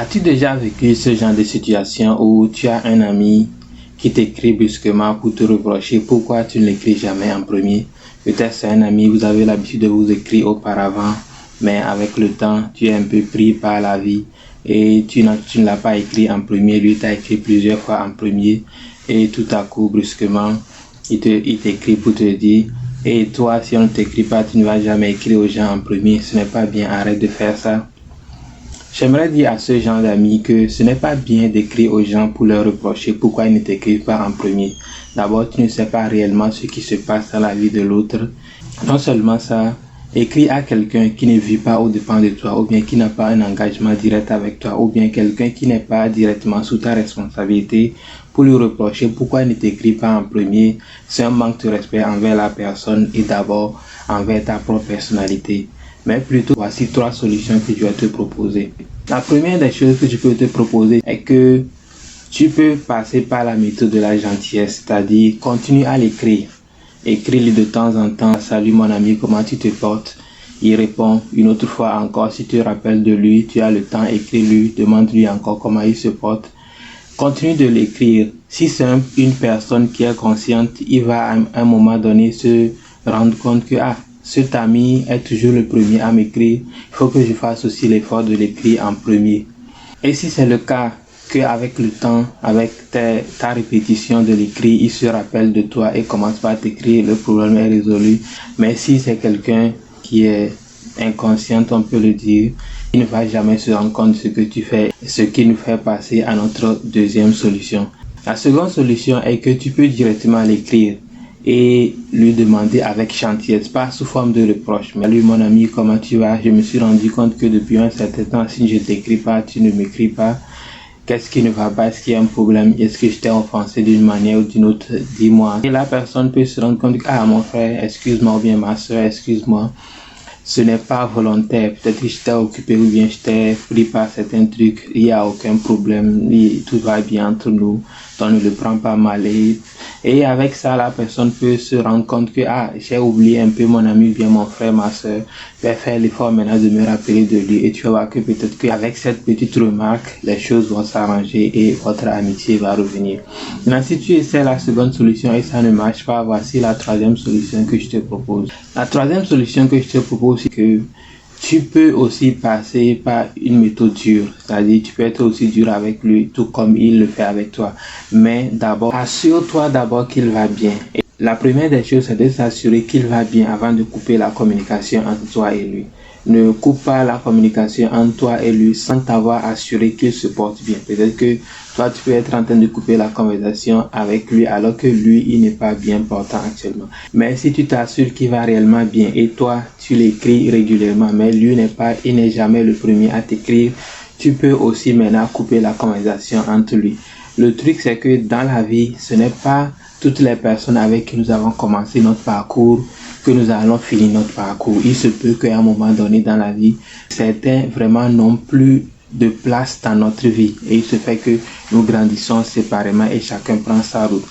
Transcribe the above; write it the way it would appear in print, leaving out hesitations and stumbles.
As-tu déjà vécu ce genre de situation où tu as un ami qui t'écrit brusquement pour te reprocher pourquoi tu ne l'écris jamais en premier? Peut-être c'est un ami, vous avez l'habitude de vous écrire auparavant, mais avec le temps, tu es un peu pris par la vie et tu ne l'as pas écrit en premier, lui t'a écrit plusieurs fois en premier et tout à coup, brusquement, il t'écrit pour te dire et toi, si on ne t'écrit pas, tu ne vas jamais écrire aux gens en premier, ce n'est pas bien, arrête de faire ça. J'aimerais dire à ce genre d'amis que ce n'est pas bien d'écrire aux gens pour leur reprocher pourquoi ils ne t'écrivent pas en premier. D'abord, tu ne sais pas réellement ce qui se passe dans la vie de l'autre. Non seulement ça, écris à quelqu'un qui ne vit pas au dépend de toi, ou bien qui n'a pas un engagement direct avec toi, ou bien quelqu'un qui n'est pas directement sous ta responsabilité pour lui reprocher pourquoi il ne t'écrit pas en premier. C'est un manque de respect envers la personne et d'abord envers ta propre personnalité. Mais plutôt, voici 3 solutions que je vais te proposer. La première des choses que je peux te proposer est que tu peux passer par la méthode de la gentillesse, c'est-à-dire continue à l'écrire. Écris-lui de temps en temps, salut mon ami, comment tu te portes? Il répond une autre fois encore, si tu te rappelles de lui, tu as le temps, écris-lui, demande-lui encore comment il se porte. Continue de l'écrire. Si c'est une personne qui est consciente, il va à un moment donné se rendre compte que cet ami est toujours le premier à m'écrire, il faut que je fasse aussi l'effort de l'écrire en premier. Et si c'est le cas, qu'avec le temps, avec ta répétition de l'écrit, il se rappelle de toi et commence par t'écrire, le problème est résolu. Mais si c'est quelqu'un qui est inconscient, on peut le dire, il ne va jamais se rendre compte de ce que tu fais, ce qui nous fait passer à notre deuxième solution. La seconde solution est que tu peux directement l'écrire et lui demander avec gentillesse, pas sous forme de reproche. Mais lui, mon ami, comment tu vas? Je me suis rendu compte que depuis un certain temps, si je ne t'écris pas, tu ne m'écris pas. Qu'est-ce qui ne va pas? Est-ce qu'il y a un problème? Est-ce que je t'ai offensé d'une manière ou d'une autre? Dis-moi. Et la personne peut se rendre compte que, mon frère, excuse-moi, ou bien ma soeur, excuse-moi. Ce n'est pas volontaire. Peut-être que je t'ai occupé ou bien je t'ai pris par certains trucs. Il n'y a aucun problème. Tout va bien entre nous. Donc ne le prends pas mal. Et avec ça, la personne peut se rendre compte que, j'ai oublié un peu mon ami, bien mon frère, ma soeur. Je vais faire l'effort maintenant de me rappeler de lui. Et tu vas voir que peut-être qu'avec cette petite remarque, les choses vont s'arranger et votre amitié va revenir. Maintenant, si tu essaies la seconde solution et ça ne marche pas, voici la troisième solution que je te propose. La troisième solution que je te propose, c'est que tu peux aussi passer par une méthode dure, c'est-à-dire tu peux être aussi dur avec lui, tout comme il le fait avec toi. Mais d'abord, assure-toi d'abord qu'il va bien. Et la première des choses, c'est de s'assurer qu'il va bien avant de couper la communication entre toi et lui. Ne coupe pas la communication entre toi et lui sans t'avoir assuré qu'il se porte bien. Peut-être que toi, tu peux être en train de couper la conversation avec lui alors que lui, il n'est pas bien portant actuellement. Mais si tu t'assures qu'il va réellement bien et toi, tu l'écris régulièrement, mais lui il n'est jamais le premier à t'écrire, tu peux aussi maintenant couper la conversation entre lui. Le truc, c'est que dans la vie, ce n'est pas toutes les personnes avec qui nous avons commencé notre parcours que nous allons finir notre parcours. Il se peut qu'à un moment donné dans la vie, certains vraiment n'ont plus de place dans notre vie et il se fait que nous grandissons séparément et chacun prend sa route.